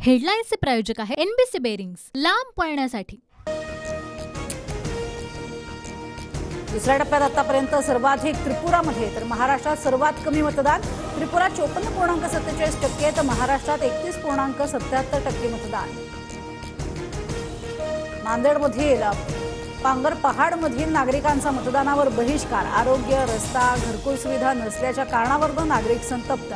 हेडलाईन्सचे प्रायोजक आहे NBC bearings, लांब पळण्यासाठी। दुसऱ्या टप्प्यात आतापर्यंत सर्वाधिक त्रिपुरामध्ये तर महाराष्ट्रात सर्वात कमी मतदान। त्रिपुरा 54.47% तर महाराष्ट्रात 31.77% मतदान। नांदेडमधील पांगरपहाडमधील नागरिकांचा मतदानावर बहिष्कार। आरोग्य, रस्ता, घरकुल सुविधा नसल्याच्या कारणावरून नागरिक संतप्त।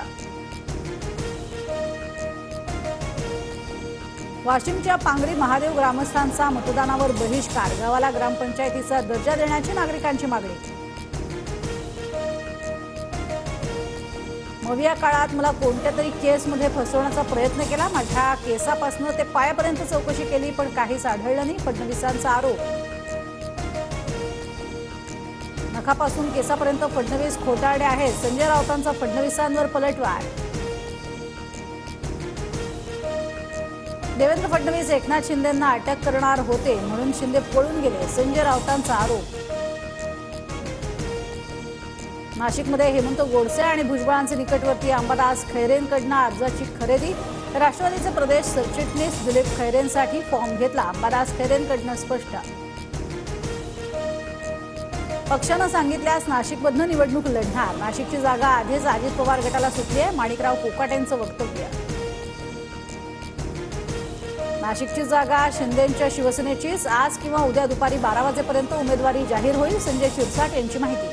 वाशिमच्या पांगरी महादेव ग्रामस्थांचा मतदानावर बहिष्कार। गावाला ग्रामपंचायतीचा दर्जा देण्याची नागरिकांची मागणी। मविया काळात मला कोणत्या तरी केसमध्ये फसवण्याचा प्रयत्न केला। माझ्या केसापासून ते पायापर्यंत चौकशी केली पण काहीच आढळलं नाही, फडणवीसांचा आरोप। नखापासून केसापर्यंत फडणवीस खोटारडे आहेत। संजय राऊतांचा फडणवीसांवर पलटवार। देवेंद्र फडणवीस एकनाथ शिंदेंना अटक करणार होते म्हणून शिंदे पळून गेले, संजय राऊतांचा आरोप। नाशिकमध्ये हेमंत गोडसे आणि भुजबळांचे निकटवर्ती अंबादास खैरेंकडून अर्जाची खरेदी। राष्ट्रवादीचे प्रदेश सरचिटणीस दिलीप खैरेंसाठी फॉर्म घेतला। अंबादास खैरेंकडून स्पष्ट। पक्षानं सांगितल्यास नाशिकमधून निवडणूक लढणार। नाशिकची जागा आधीच अजित पवार गटाला सुटली आहे, माणिकराव कोकाटेंचं वक्तव्य। नाशिकची जागा शिंदेंच्या शिवसेनेचीच। आज किंवा उद्या दुपारी 12 वाजेपर्यंत उमेदवारी जाहीर होईल, संजय शिरसाट यांची माहिती।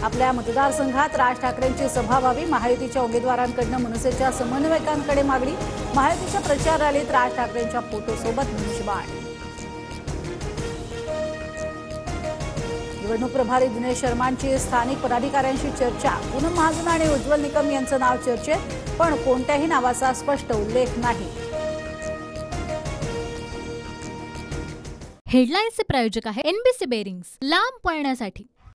आपल्या मतदारसंघात राज ठाकरेंची सभा व्हावी, महायुतीच्या उमेदवारांकडून मनसेच्या समन्वयकांकडे मागणी। महायुतीच्या प्रचार रॅलीत राज ठाकरेंच्या फोटोसोबत धनुष्यबाण। निवडणूक प्रभारी दिनेश शर्मांची स्थानिक पदाधिकाऱ्यांशी चर्चा। पूनम महाजन आणि उज्ज्वल निकम यांचं नाव चर्चेत, पण कोणत्याही नावाचा स्पष्ट उल्लेख नाही। हेडलाईन्सचे प्रायोजक आहे एनबीसी बेरिंग्स, लांब पळण्यासाठी।